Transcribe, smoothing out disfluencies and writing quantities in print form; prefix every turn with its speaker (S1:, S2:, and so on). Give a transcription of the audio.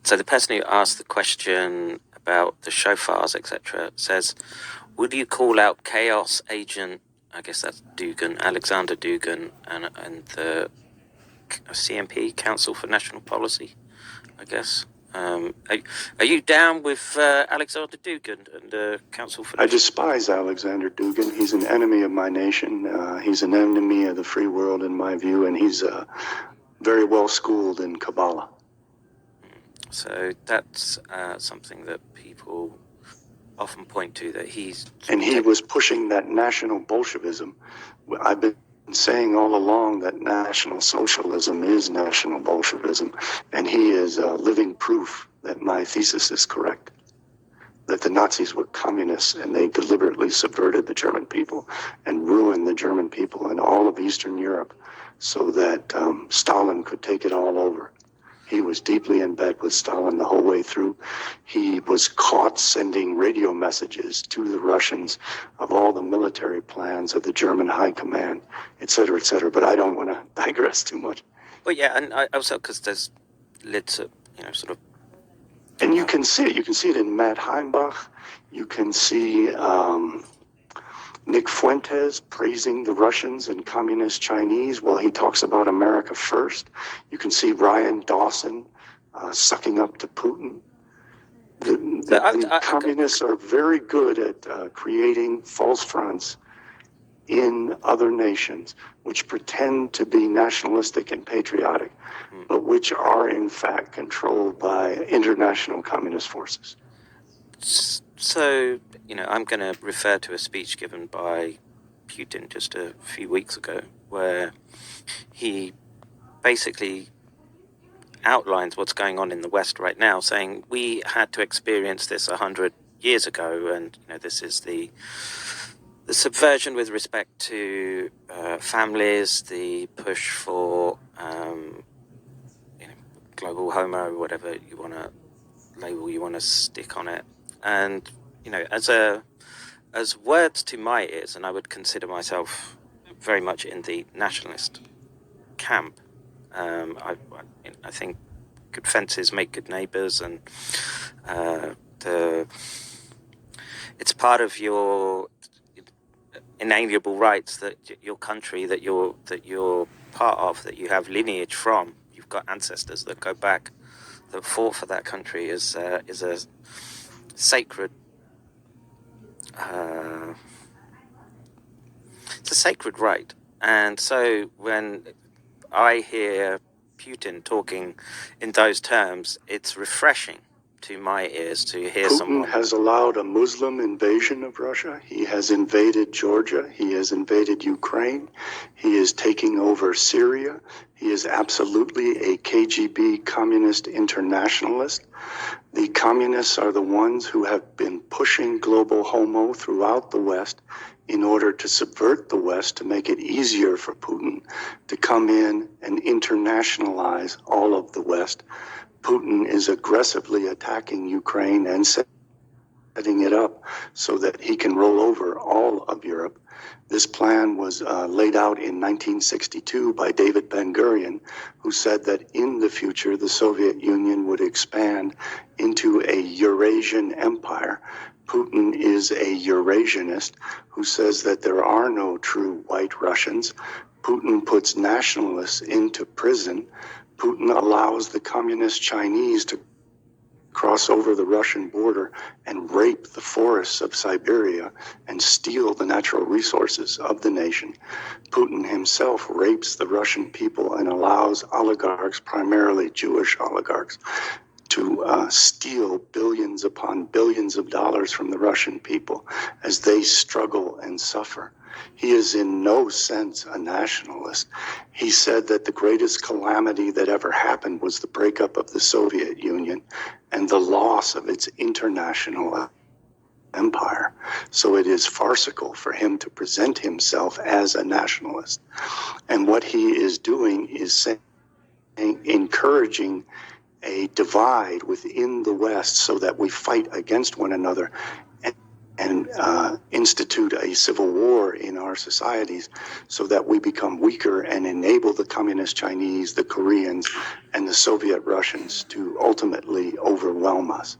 S1: So the person who asked the question about the shofars, etc., says, would you call out chaos agent, I guess that's Dugin, Alexander Dugin, and the CMP, Council for National Policy, I guess. Are you down with Alexander Dugin and the Council for
S2: I despise Alexander Dugin. He's an enemy of my nation. He's an enemy of the free world, in my view, and he's very well schooled in Kabbalah.
S1: So that's something that people often point to, that he's...
S2: And he was pushing that national Bolshevism. I've been saying all along that National Socialism is National Bolshevism, and he is living proof that my thesis is correct, that the Nazis were communists and they deliberately subverted the German people and ruined the German people and all of Eastern Europe so that Stalin could take it all over. He was deeply in bed with Stalin the whole way through. He was caught sending radio messages to the Russians of all the military plans of the German high command, et cetera, et cetera. But I don't want to digress too much.
S1: Well, yeah, and I also, because there's lids of, sort of...
S2: And you can see it. You can see it in Matt Heimbach. You can see Nick Fuentes praising the Russians and communist Chinese while he talks about America first. You can see Ryan Dawson sucking up to Putin. The communists are very good at creating false fronts in other nations, which pretend to be nationalistic and patriotic, but which are in fact controlled by international communist forces.
S1: So, I'm going to refer to a speech given by Putin just a few weeks ago, where he basically outlines what's going on in the West right now, saying we had to experience this 100 years ago, and this is the subversion with respect to families, the push for global homo, whatever you want to label you want to stick on it. And as words to my ears, and I would consider myself very much in the nationalist camp. I think good fences make good neighbors, and it's part of your inalienable rights that your country that you're part of, that you have lineage from. You've got ancestors that go back, that fought for that country, is a sacred. It's a sacred right. And so when I hear Putin talking in those terms, it's refreshing to my ears to hear someone...
S2: Putin has allowed a Muslim invasion of Russia. He has invaded Georgia. He has invaded Ukraine. He is taking over Syria. He is absolutely a KGB communist internationalist. The communists are the ones who have been pushing global homo throughout the West in order to subvert the West, to make it easier for Putin to come in and internationalize all of the West. Putin is aggressively attacking Ukraine and setting it up so that he can roll over all of Europe. This plan was laid out in 1962 by David Ben-Gurion, who said that in the future the Soviet Union would expand into a Eurasian empire. Putin is a Eurasianist who says that there are no true white Russians. Putin puts nationalists into prison. Putin allows the communist Chinese to cross over the Russian border and rape the forests of Siberia and steal the natural resources of the nation. Putin himself rapes the Russian people and allows oligarchs, primarily Jewish oligarchs, to steal billions upon billions of dollars from the Russian people as they struggle and suffer. He is in no sense a nationalist. He said that the greatest calamity that ever happened was the breakup of the Soviet Union and the loss of its international empire. So it is farcical for him to present himself as a nationalist. And what he is doing is encouraging a divide within the West so that we fight against one another institute a civil war in our societies so that we become weaker and enable the communist Chinese, the Koreans, and the Soviet Russians to ultimately overwhelm us.